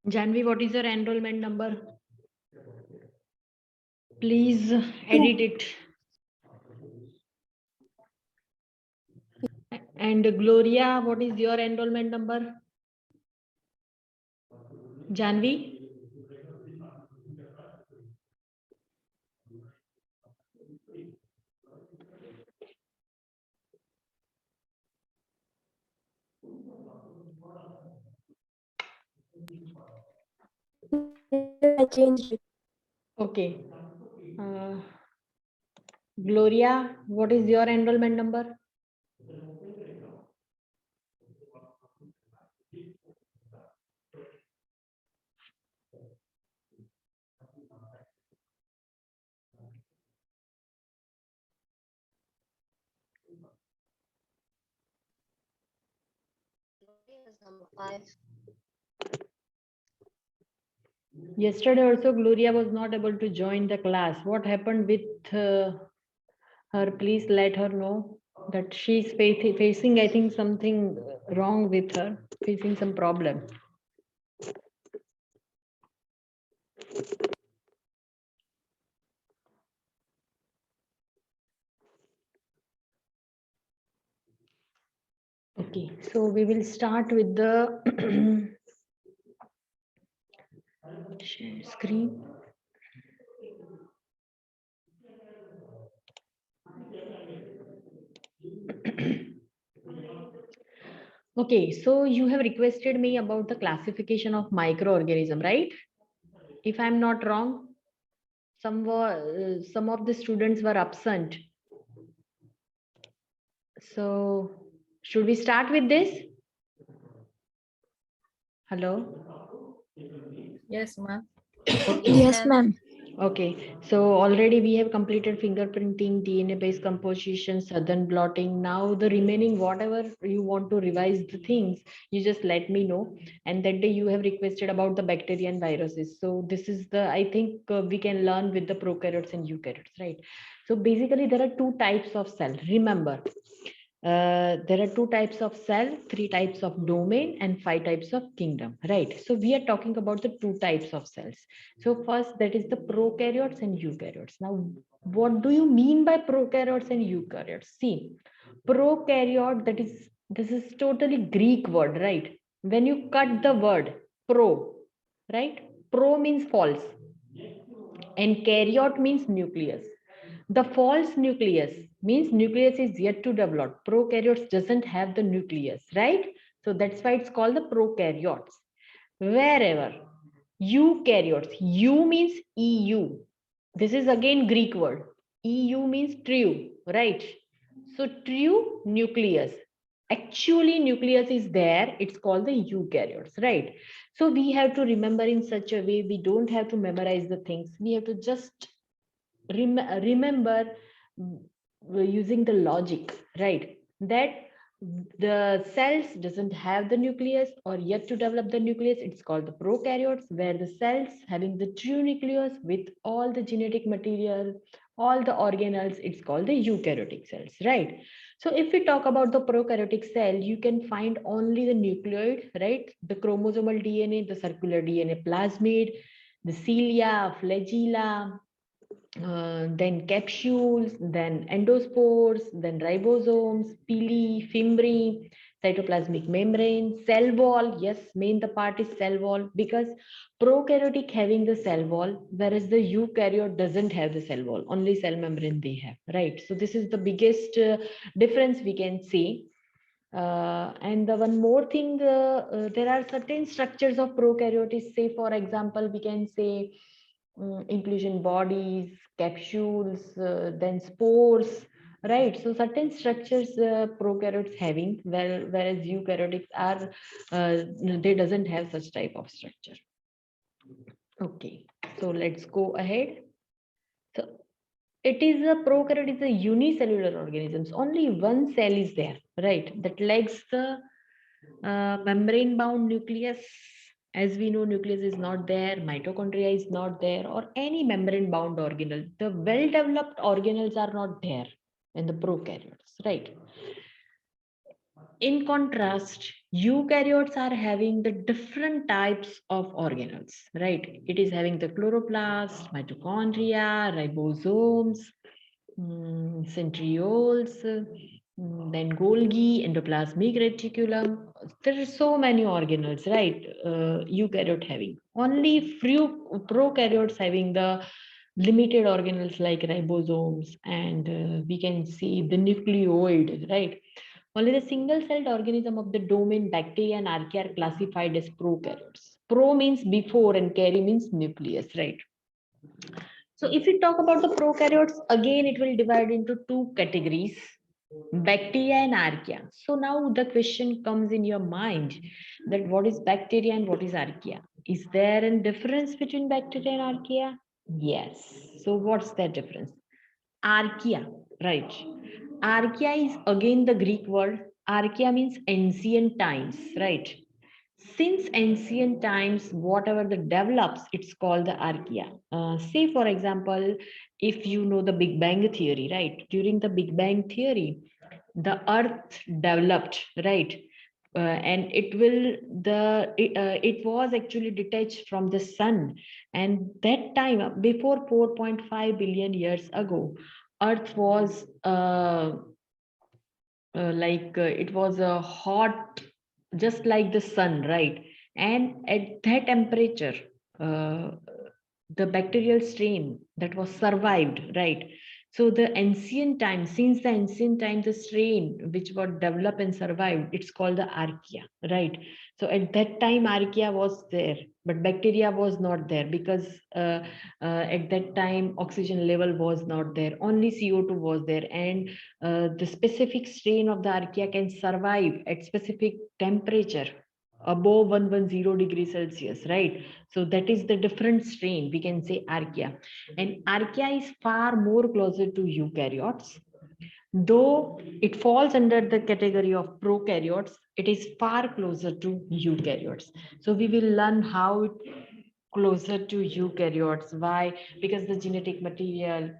Janvi, what is your enrollment number? Please edit it. And Gloria, what is your enrollment number? Janvi? I changed it. Okay. Gloria, what is your enrollment number? Number 5. Yesterday also Gloria was not able to join the class. What happened with her? Please let her know that she's facing, I think, something wrong with her, facing some problem. Okay, so we will start with the share screen. Okay, so you have requested me about the classification of microorganism, right? If I'm not wrong, some of the students were absent. So should we start with this? Hello? Yes, ma'am. Yes, ma'am. Okay, so already we have completed fingerprinting, DNA-based composition, southern blotting. Now the remaining, whatever you want to revise the things, you just let me know. And that day you have requested about the bacteria and viruses. So this is the, I think we can learn with the prokaryotes and eukaryotes, right? So basically there are two types of cell. Remember, there are two types of cell, three types of domain, and five types of kingdom, right? So we are talking about the two types of cells. So first, that is the prokaryotes and eukaryotes. Now, what do you mean by prokaryotes and eukaryotes? See, prokaryote, that is, this is totally Greek word, right? When you cut the word pro, right? Pro means false, and karyote means nucleus. The false nucleus means nucleus is yet to develop. Prokaryotes doesn't have the nucleus, right? So that's why it's called the prokaryotes. Wherever eukaryotes, U means EU. This is again Greek word. EU means true, right? So true nucleus. Actually, nucleus is there. It's called the eukaryotes, right? So we have to remember in such a way. We don't have to memorize the things. We have to just remember using the logic, right? That the cells doesn't have the nucleus or yet to develop the nucleus. It's called the prokaryotes, where the cells having the true nucleus with all the genetic material, all the organelles, it's called the eukaryotic cells, right? So if we talk about the prokaryotic cell, you can find only the nucleoid, right? The chromosomal DNA, the circular DNA plasmid, the cilia, flagella, then capsules, then endospores, then ribosomes, pili, fimbriae, cytoplasmic membrane, cell wall. Yes, main the part is cell wall, because prokaryotic having the cell wall, whereas the eukaryote doesn't have the cell wall, only cell membrane they have, right? So this is the biggest difference we can see. And the one more thing, there are certain structures of prokaryotes. Say, for example, we can say inclusion bodies, capsules, then spores, right? So certain structures prokaryotes having, whereas eukaryotics are, they doesn't have such type of structure. Okay, so let's go ahead. So it is a prokaryote is a unicellular organisms. Only one cell is there, right? That lacks the membrane bound nucleus. As we know, nucleus is not there, mitochondria is not there, or any membrane bound organelle. The well developed organelles are not there in the prokaryotes, right? In contrast, eukaryotes are having the different types of organelles, right? It is having the chloroplast, mitochondria, ribosomes, centrioles, then Golgi, endoplasmic reticulum. There are so many organelles, right? Eukaryote having. Only few prokaryotes having the limited organelles like ribosomes, and we can see the nucleoid, right? Only the single-celled organism of the domain bacteria and archaea are classified as prokaryotes. Pro means before and kary means nucleus, right? So if we talk about the prokaryotes, again, it will divide into two categories, bacteria and archaea. So now the question comes in your mind that what is bacteria and what is archaea? Is there a difference between bacteria and archaea? Yes. So what's that difference? Archaea, right? Archaea is again the Greek word. Archaea means ancient times, right? Since ancient times, whatever the develops, it's called the archaea. Say, for example, if you know the Big Bang theory, right? During the Big Bang theory, the Earth developed, right? And it was actually detached from the sun, and that time before 4.5 billion years ago, Earth was it was a hot, just like the sun, right? And at that temperature, uh, the bacterial strain that was survived, right? So the ancient time, since the ancient time, the strain which was developed and survived, it's called the archaea, right? So at that time, archaea was there, but bacteria was not there because at that time oxygen level was not there, only CO2 was there, and the specific strain of the archaea can survive at specific temperature above 110 degrees Celsius, right? So that is the different strain, we can say archaea. And archaea is far more closer to eukaryotes. Though it falls under the category of prokaryotes, it is far closer to eukaryotes. So we will learn how it closer to eukaryotes. Why? Because the genetic material,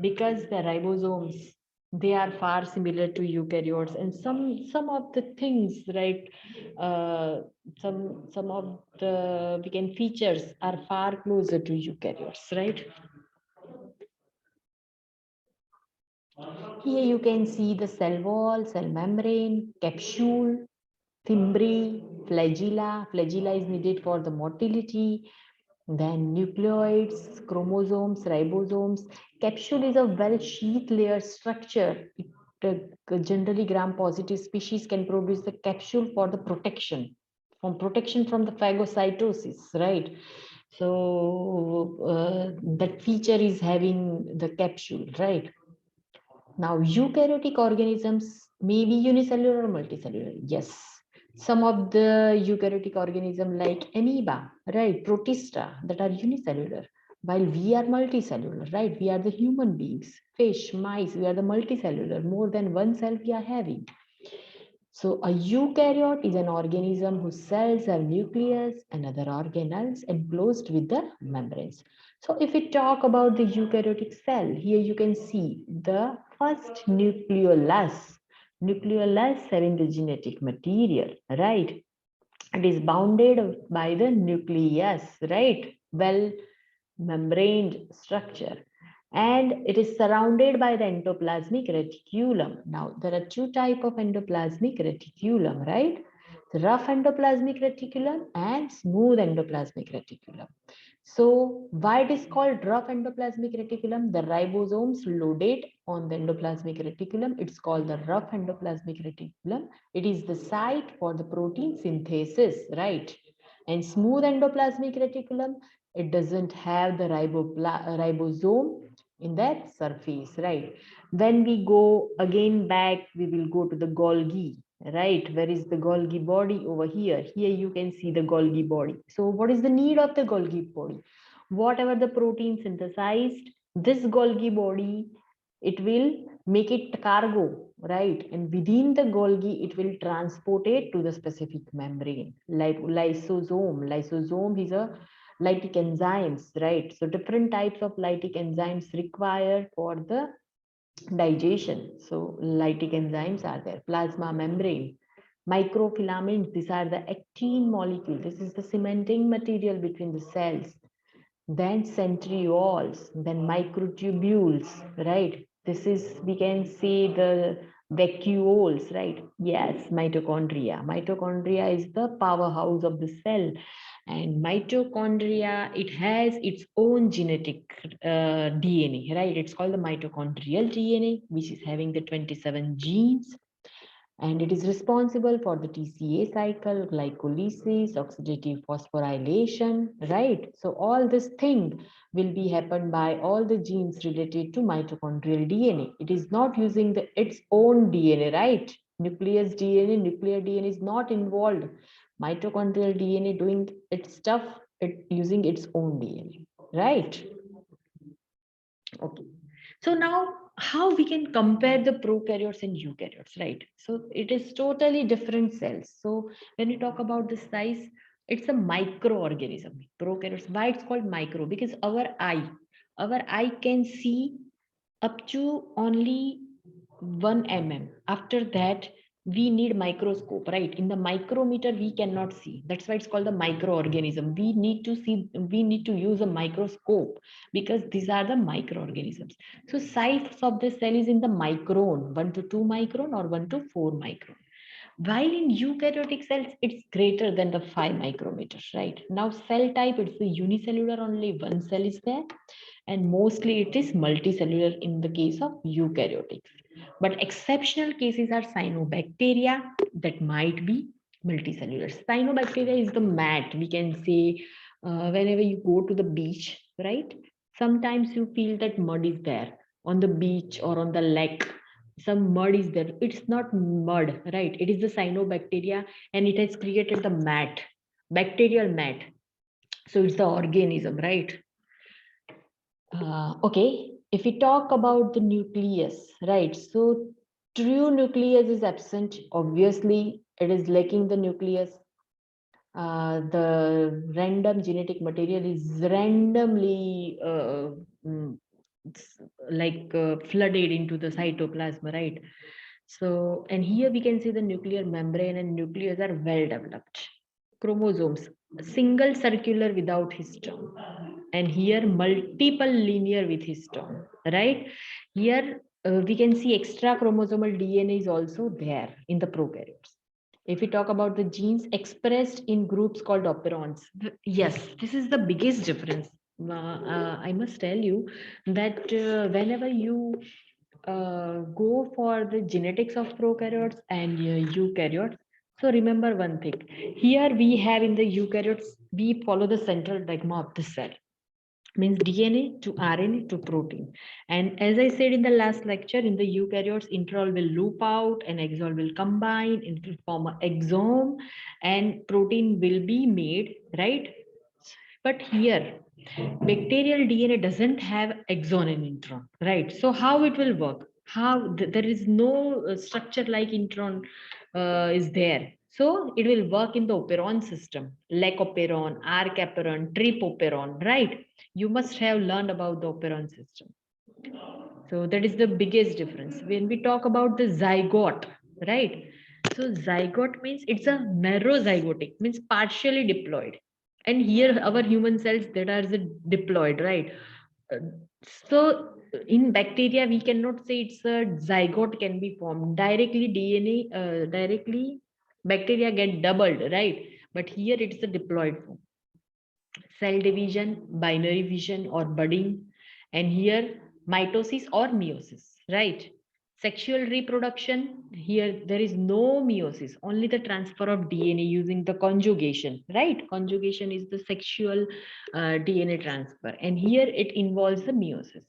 because the ribosomes, they are far similar to eukaryotes, and some of the things, right? Uh, some of the, we can, features are far closer to eukaryotes, right? Here you can see the cell wall, cell membrane, capsule, fimbriae, flagella. Flagella is needed for the motility. Then nucleoids, chromosomes, ribosomes. Capsule is a well-sheath layer structure. Generally, gram-positive species can produce the capsule for the protection from the phagocytosis, right? So that feature is having the capsule, right? Now, eukaryotic organisms may be unicellular or multicellular. Yes. Some of the eukaryotic organisms like amoeba, right, protista, that are unicellular, while we are multicellular, right? We are the human beings, fish, mice, we are the multicellular, more than one cell we are having. So a eukaryote is an organism whose cells have nucleus and other organelles enclosed with the membranes. So if we talk about the eukaryotic cell, here you can see the first nucleolus. Nucleolus having the genetic material, right? It is bounded by the nucleus, right? Well membraned structure, and it is surrounded by the endoplasmic reticulum. Now there are two types of endoplasmic reticulum, right? The rough endoplasmic reticulum and smooth endoplasmic reticulum. So why it is called rough endoplasmic reticulum? The ribosomes loaded on the endoplasmic reticulum, it's called the rough endoplasmic reticulum. It is the site for the protein synthesis, right? And smooth endoplasmic reticulum, it doesn't have the ribosome in that surface, right? When we go again back, we will go to the Golgi, right? Where is the Golgi body? Over here. Here you can see the Golgi body. So what is the need of the Golgi body? Whatever the protein synthesized, this Golgi body, it will make it cargo, right? And within the Golgi, it will transport it to the specific membrane, like lysosome. Lysosome is a lytic enzymes, right? So different types of lytic enzymes required for the digestion. So lytic enzymes are there, plasma membrane, microfilaments, these are the actin molecule. This is the cementing material between the cells. Then centrioles, then microtubules, right? This is, we can see the vacuoles, right? Yes, mitochondria. Mitochondria is the powerhouse of the cell. And mitochondria, it has its own genetic DNA, right? It's called the mitochondrial DNA, which is having the 27 genes. And it is responsible for the TCA cycle, glycolysis, oxidative phosphorylation, right? So all this thing will be happened by all the genes related to mitochondrial DNA. It is not using its own DNA, right? Nuclear DNA is not involved. Mitochondrial DNA doing its stuff, using its own DNA, right? Okay. So now how we can compare the prokaryotes and eukaryotes, right? So it is totally different cells. So when we talk about the size, it's a microorganism. Prokaryotes, why it's called micro? Because our eye can see up to only 1 mm. After that, we need microscope, right? In the micrometer, we cannot see. That's why it's called the microorganism. We need to see, we need to use a microscope because these are the microorganisms. So size of the cell is in the micron, 1 to 2 micron or 1 to 4 micron. While in eukaryotic cells, it's greater than the 5 micrometers, right? Now cell type, it's the unicellular, only one cell is there. And mostly it is multicellular in the case of eukaryotics. But exceptional cases are cyanobacteria that might be multicellular. Cyanobacteria is the mat. We can say whenever you go to the beach, right? Sometimes you feel that mud is there on the beach or on the lake. Some mud is there. It's not mud, right? It is the cyanobacteria and it has created the mat, bacterial mat. So it's the organism, right? Okay, if we talk about the nucleus, right? So true nucleus is absent. Obviously, it is lacking the nucleus. The random genetic material is randomly mm, flooded into the cytoplasm, right? So, and here we can see the nuclear membrane and nucleus are well developed. Chromosomes, single circular without histone, and here multiple linear with histone, right? Here we can see extra chromosomal DNA is also there in the prokaryotes. If we talk about the genes expressed in groups called operons, yes, this is the biggest difference. I must tell you that whenever you go for the genetics of prokaryotes and eukaryotes, so remember one thing. Here we have in the eukaryotes, we follow the central dogma of the cell, means DNA to RNA to protein. And as I said in the last lecture, in the eukaryotes, intron will loop out and exon will combine, it will form an exome and protein will be made, right? But here, bacterial DNA doesn't have exon and intron, right? So how it will work? How there is no structure like intron is there. So it will work in the operon system, like operon, arc operon, trip operon, right? You must have learned about the operon system. So that is the biggest difference. When we talk about the zygote, right? So zygote means it's a narrow zygotic, means partially diploid. And here our human cells that are the diploid, right? Uh, So in bacteria, we cannot say it's a zygote can be formed. Directly DNA, directly bacteria get doubled, right? But here it's a diploid form. Cell division, binary fission or budding, and here mitosis or meiosis, right? Sexual reproduction, here there is no meiosis, only the transfer of DNA using the conjugation, right? Conjugation is the sexual DNA transfer, and here it involves the meiosis.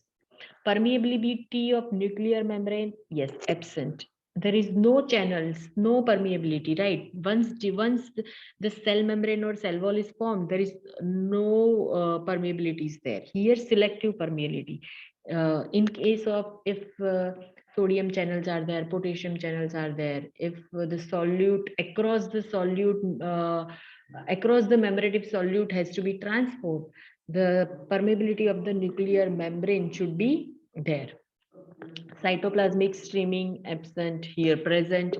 Permeability of nuclear membrane, yes, absent. There is no channels, no permeability, right? Once the cell membrane or cell wall is formed, there is no permeability is there. Here, selective permeability. In case of if sodium channels are there, potassium channels are there, if the solute across the membranative solute has to be transferred, the permeability of the nuclear membrane should be there. Cytoplasmic streaming absent, here present.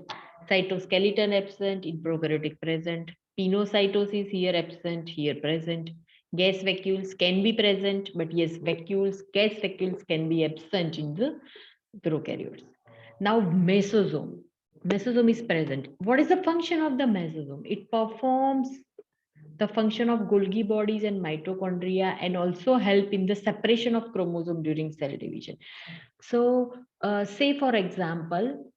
Cytoskeleton absent, in prokaryotic present. Pinocytosis here absent, here present. Gas vacuoles can be present, but yes, gas vacuoles can be absent in the prokaryotes. Now mesosome. Mesosome is present. What is the function of the mesosome? It performs the function of Golgi bodies and mitochondria, and also help in the separation of chromosome during cell division. So say for example,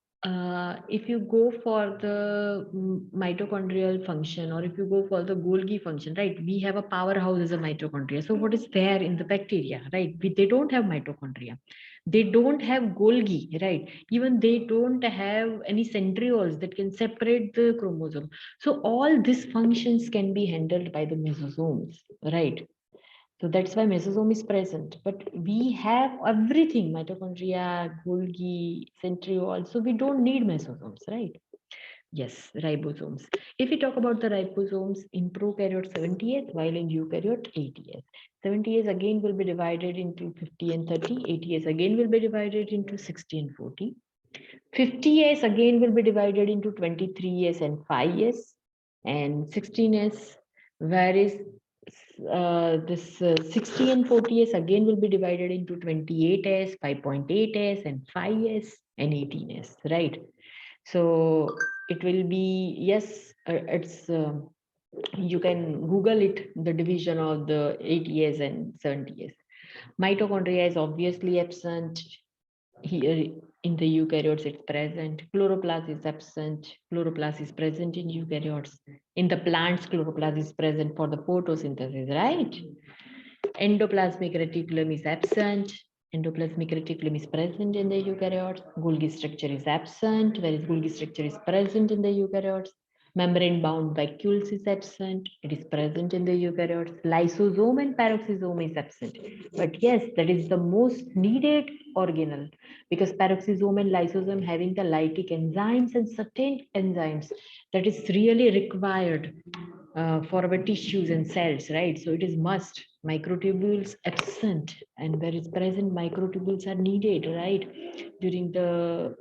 if you go for the mitochondrial function, or if you go for the Golgi function, right, we have a powerhouse as a mitochondria. So what is there in the bacteria, right? They don't have mitochondria. They don't have Golgi, right? Even they don't have any centrioles that can separate the chromosome. So all these functions can be handled by the mesosomes, right? So that's why mesosome is present. But we have everything, mitochondria, Golgi, centrioles. So we don't need mesosomes, right? Yes, ribosomes. If we talk about the ribosomes, in prokaryote 70S, while in eukaryote 80S. 70S again will be divided into 50 and 30. 80S again will be divided into 60 and 40. 50S again will be divided into 23S and 5S, and 16S, whereas this 60 and 40S again will be divided into 28S, 5.8S, and 5S, and 18S, right? So it will be, yes, it's you can Google it, the division of the 80S and 70S. Mitochondria is obviously absent. Here in the eukaryotes, it's present. Chloroplast is absent. Chloroplast is present in eukaryotes. In the plants, chloroplast is present for the photosynthesis, right? Endoplasmic reticulum is absent. Endoplasmic reticulum is present in the eukaryotes. Golgi structure is absent, whereas Golgi structure is present in the eukaryotes. Membrane-bound vacuoles is absent. It is present in the eukaryotes. Lysosome and peroxisome is absent. But yes, that is the most needed organelle, because peroxisome and lysosome having the lytic enzymes and certain enzymes that is really required for our tissues and cells, right? So it is must. Microtubules absent, and where is present, microtubules are needed, right? During the,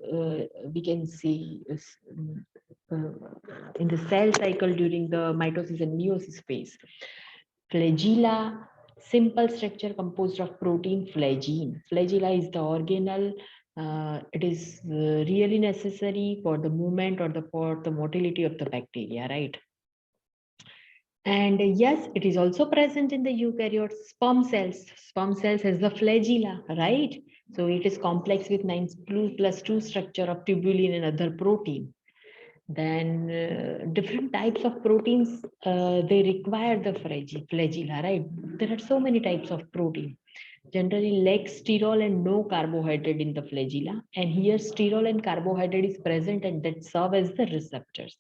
we can see in the cell cycle during the mitosis and meiosis phase. Flagella, simple structure composed of protein phloem. Flagella is the organelle. It is really necessary for the movement or for the motility of the bacteria, right? And yes, it is also present in the eukaryotes. Sperm cells. Sperm cells has the flagella, right? So it is complex with 9+2 structure of tubulin and other protein. Then different types of proteins, they require the flagella, right? There are so many types of protein. Generally lack sterol and no carbohydrate in the flagella. And here sterol and carbohydrate is present, and that serve as the receptors.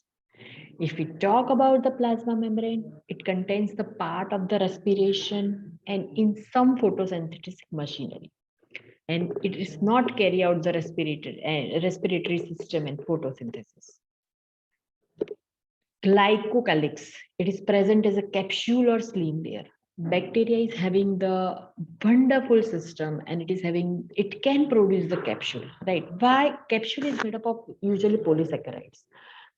If we talk about the plasma membrane, it contains the part of the respiration and in some photosynthetic machinery. And it is not carry out the respiratory system and photosynthesis. Glycocalyx, it is present as a capsule or slim layer. Bacteria is having the wonderful system, and it can produce the capsule, right? Why? Capsule is made up of usually polysaccharides.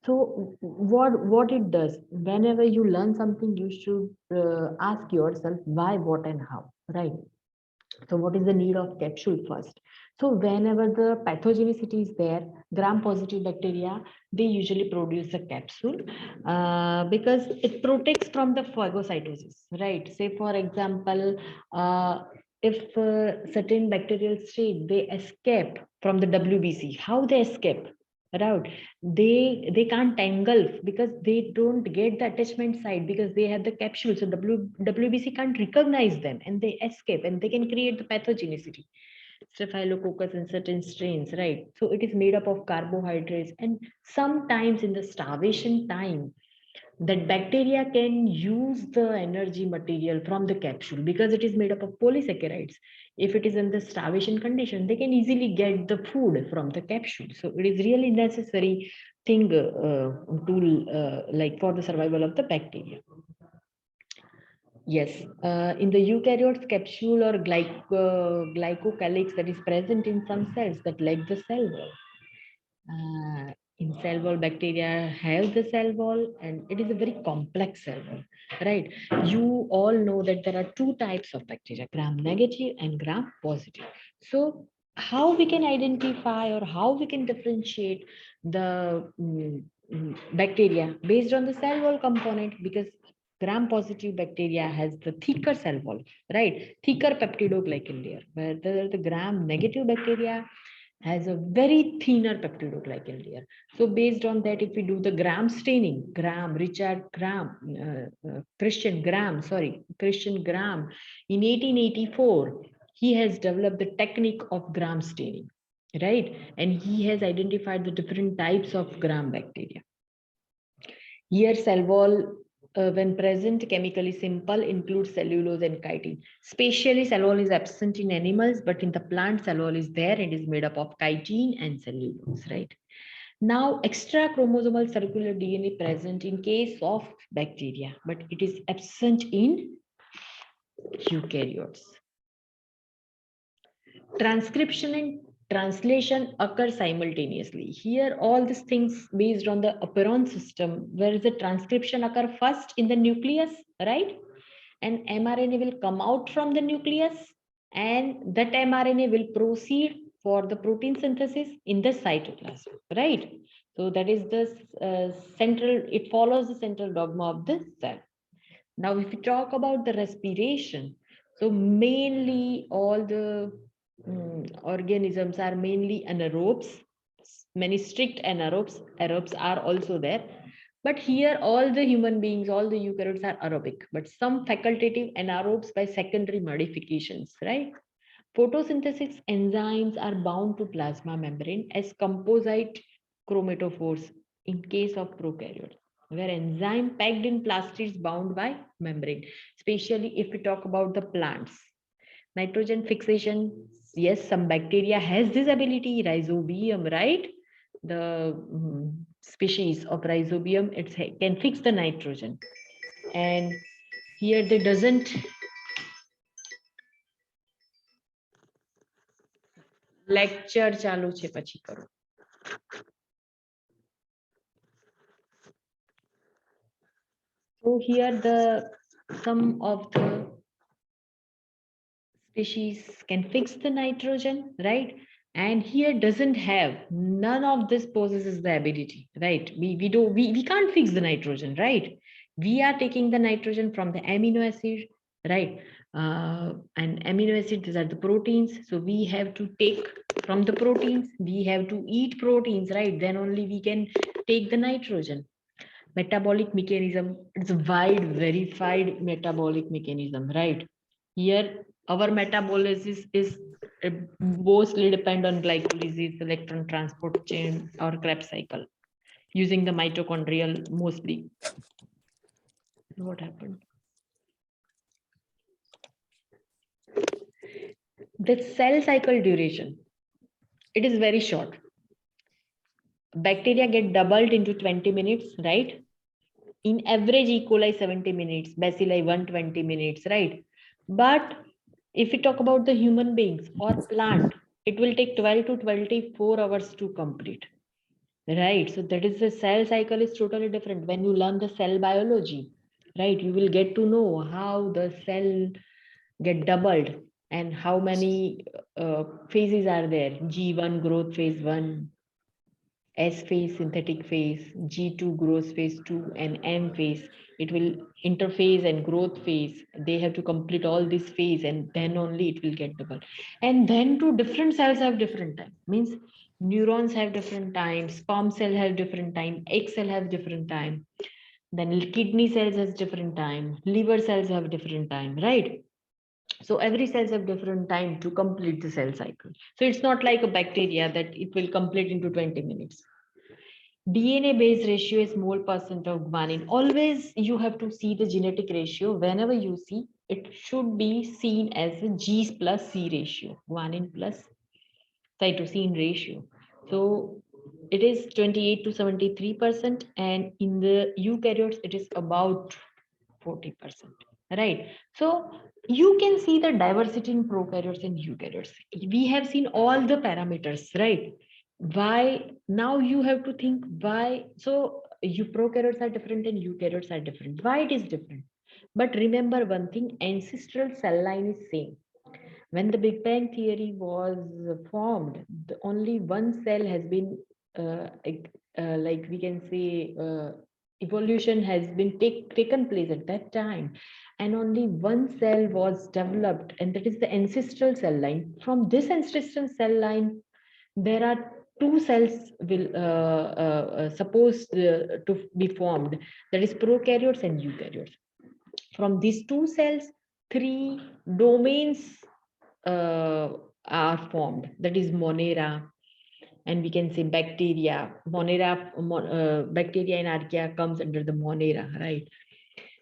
So what it does, whenever you learn something, you should ask yourself why, what, and how, right? So what is the need of capsule first? So whenever the pathogenicity is there, gram-positive bacteria, they usually produce a capsule because it protects from the phagocytosis, right? Say for example, if certain bacterial strain, they escape from the WBC, how they escape? Right, they can't tangle because they don't get the attachment site because they have the capsule. So WBC can't recognize them, and they escape, and they can create the pathogenicity. Staphylococcus and certain strains, right? So it is made up of carbohydrates, and sometimes in the starvation time, that bacteria can use the energy material from the capsule because it is made up of polysaccharides. If it is in the starvation condition, they can easily get the food from the capsule. So it is really necessary thing to like for the survival of the bacteria. Yes, in the eukaryotes, capsule or glycocalyx that is present in some cells that like the cell wall. In cell wall, bacteria have the cell wall, and it is a very complex cell wall, right? You all know that there are two types of bacteria, gram negative and gram positive. So how we can identify or how we can differentiate the bacteria based on the cell wall component, because gram positive bacteria has the thicker cell wall, right? Thicker peptidoglycan layer, where the gram negative bacteria has a very thinner peptidoglycan layer. So based on that, if we do the gram staining, Christian Gram, in 1884, he has developed the technique of gram staining, right? And he has identified the different types of gram bacteria. Here, cell wall, when present, chemically simple, includes cellulose and chitin. Spatially, cell wall is absent in animals, but in the plant, cell wall is there and is made up of chitin and cellulose, right? Now, extra chromosomal circular DNA present in case of bacteria, but it is absent in eukaryotes. Transcription and translation occur simultaneously. Here, all these things based on the operon system, where the transcription occur first in the nucleus, right? And mRNA will come out from the nucleus, and that mRNA will proceed for the protein synthesis in the cytoplasm, right? So that is the central, it follows the central dogma of the cell. Now, if we talk about the respiration, so mainly all the organisms are mainly anaerobes. Many strict anaerobes, aerobes are also there. But here, all the human beings, all the eukaryotes are aerobic, but some facultative anaerobes by secondary modifications, right? Photosynthesis enzymes are bound to plasma membrane as composite chromatophores in case of prokaryotes, where enzyme packed in plastids bound by membrane, especially if we talk about the plants. Nitrogen fixation, yes, some bacteria has this ability, Rhizobium, right? The species of Rhizobium, it can fix the nitrogen. And here they doesn't lecture ચાલુ છે પછી કરો. So here some of the species can fix the nitrogen, right? And here doesn't have, none of this possesses the ability, right? We can't fix the nitrogen, right? We are taking the nitrogen from the amino acid, right? And amino acids, these are the proteins. So we have to take from the proteins, we have to eat proteins, right? Then only we can take the nitrogen. Metabolic mechanism, it's a wide verified metabolic mechanism, right? Here our metabolism is mostly depend on glycolysis, electron transport chain, or Krebs cycle, using the mitochondrial mostly. What happened? The cell cycle duration, it is very short. Bacteria get doubled into 20 minutes, right? In average, E. coli 70 minutes, Bacilli 120 minutes, right? But if we talk about the human beings or plant, it will take 12 to 24 hours to complete, right? So that is, the cell cycle is totally different. When you learn the cell biology, right, you will get to know how the cell get doubled and how many phases are there. G1 growth phase 1, S phase, synthetic phase, G2 growth phase 2, and M phase. It will interphase and growth phase. They have to complete all this phase, and then only it will get double. And then two different cells have different time. Means neurons have different time, sperm cell have different time, egg cell have different time. Then kidney cells has different time, liver cells have different time, right? So every cells have different time to complete the cell cycle. So it's not like a bacteria that it will complete into 20 minutes. DNA based ratio is mole percent of guanine. Always you have to see the genetic ratio. Whenever you see, it should be seen as a G plus C ratio, guanine plus cytosine ratio. So it is 28 to 73%, and in the eukaryotes, it is about 40%. right? So you can see the diversity in prokaryotes and eukaryotes. We have seen all the parameters, right? Why now you have to think why. So you prokaryotes are different and eukaryotes are different. Why it is different? But remember one thing: ancestral cell line is same. When the Big Bang theory was formed, only one cell has been, like we can say, evolution has been taken place at that time, and only one cell was developed, and that is the ancestral cell line. From this ancestral cell line, there are two cells will supposed to be formed. That is prokaryotes and eukaryotes. From these two cells, three domains uh, are formed. That is Monera, and we can say bacteria. Bacteria and archaea comes under the Monera, right?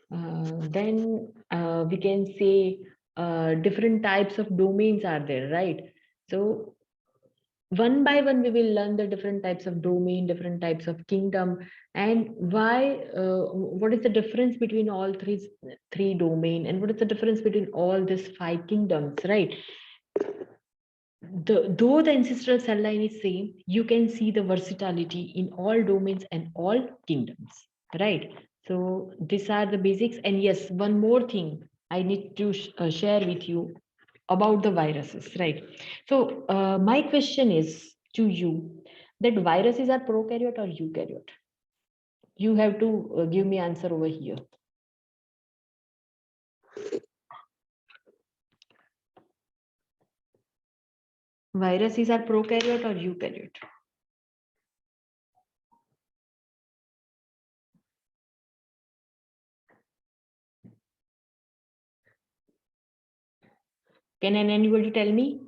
Then we can say different types of domains are there, right? So one by one we will learn the different types of domain, different types of kingdom, and why what is the difference between all three domain, and what is the difference between all these five kingdoms, right? Though the ancestral cell line is same, you can see the versatility in all domains and all kingdoms, right? So these are the basics. And yes, one more thing I need to share with you about the viruses, right? So my question is to you, that viruses are prokaryote or eukaryote? You have to give me answer over here. Viruses are prokaryote or eukaryote? Can anybody tell me?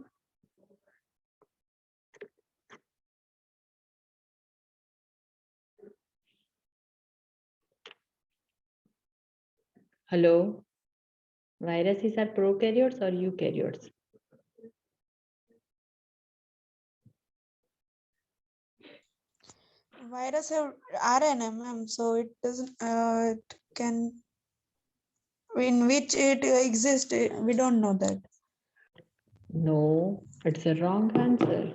Hello? Viruses are prokaryotes or eukaryotes? Virus have RNA, ma'am, so it doesn't, it can, in which it exists, we don't know that. No, it's a wrong answer.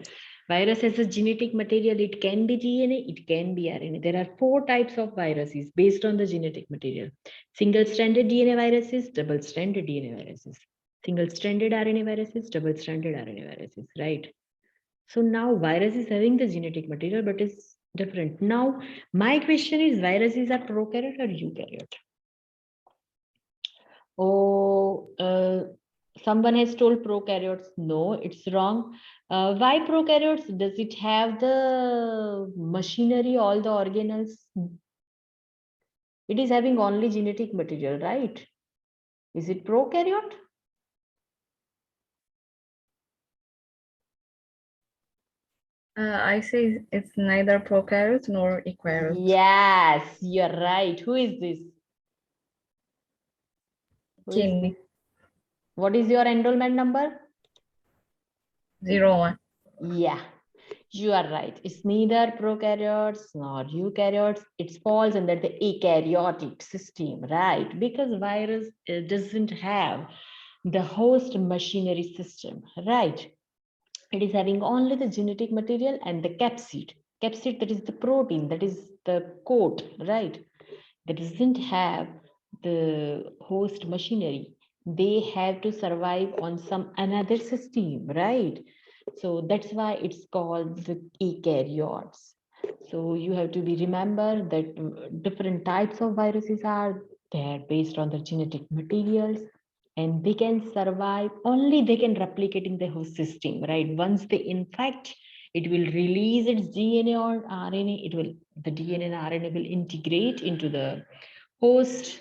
Virus has a genetic material. It can be DNA, it can be RNA. There are four types of viruses based on the genetic material. Single-stranded DNA viruses, double-stranded DNA viruses. Single-stranded RNA viruses, double-stranded RNA viruses, right? So now virus is having the genetic material, but it's different. Now, my question is, viruses are prokaryote or eukaryote? Oh, someone has told prokaryotes. No, it's wrong. Why prokaryotes? Does it have the machinery, all the organelles? It is having only genetic material, right? Is it prokaryote? I say it's neither prokaryote nor eukaryote. Yes, you're right. Who is this? Who is King this? What is your enrollment number? 01. Yeah, you are right. It's neither prokaryotes nor eukaryotes. It falls under the eukaryotic system, right? Because virus doesn't have the host machinery system, right? It is having only the genetic material and the capsid. Capsid, that is the protein, that is the coat, right? That doesn't have the host machinery. They have to survive on some another system, right? So that's why it's called the eukaryotes. So you have to be remember that different types of viruses are there based on the genetic materials, and they can survive only they can replicate in the host system, right? Once they infect, it will release its DNA or RNA. It will the DNA and RNA will integrate into the host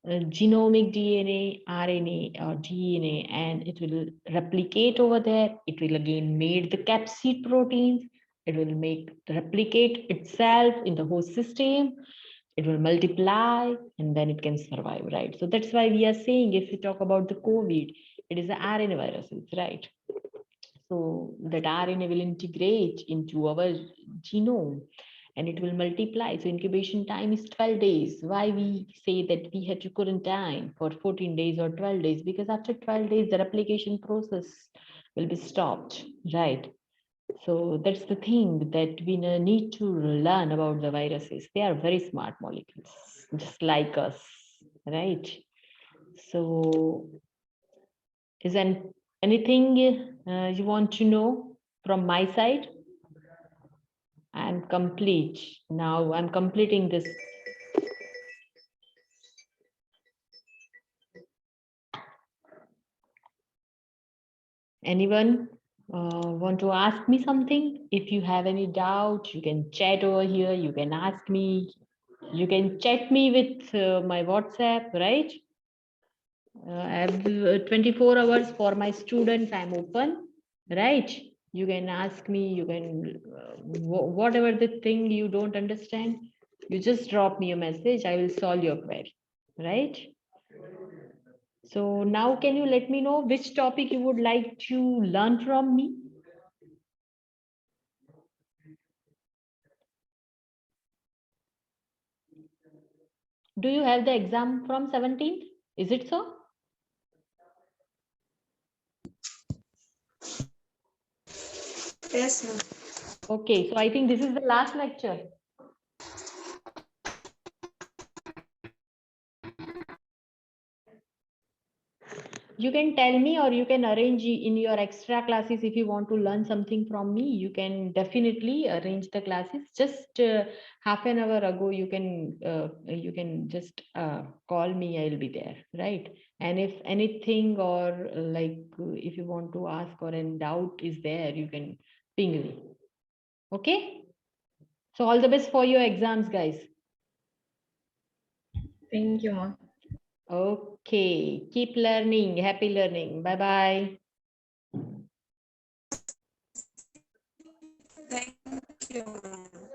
genomic DNA, RNA, or DNA, and it will replicate over there. It will again make the capsid proteins. It will make replicate itself in the host system. It will multiply, and then it can survive, right? So that's why we are saying, if we talk about the COVID, it is the RNA viruses, right? So that RNA will integrate into our genome, and it will multiply. So incubation time is 12 days. Why we say that we had to quarantine for 14 days or 12 days? Because after 12 days, the replication process will be stopped, right? So that's the thing that we need to learn about the viruses. They are very smart molecules, just like us, right? So is there anything you want to know from my side? I'm complete. Now I'm completing this. Anyone want to ask me something? If you have any doubt, you can chat over here. You can ask me. You can chat me with my WhatsApp, right? I have 24 hours for my students. I'm open, right? You can ask me. You can whatever the thing you don't understand, you just drop me a message. I will solve your query, right? So now can you let me know which topic you would like to learn from me? Do you have the exam from 17th? Is it so? Yes, ma'am. Okay, so I think this is the last lecture. You can tell me, or you can arrange in your extra classes. If you want to learn something from me, you can definitely arrange the classes. Just half an hour ago, you can just call me. I'll be there, right? And if anything or if you want to ask or any doubt is there, you can ping me. Okay. So all the best for your exams, guys. Thank you, Ma. Okay. Keep learning. Happy learning. Bye-bye. Thank you, ma'am.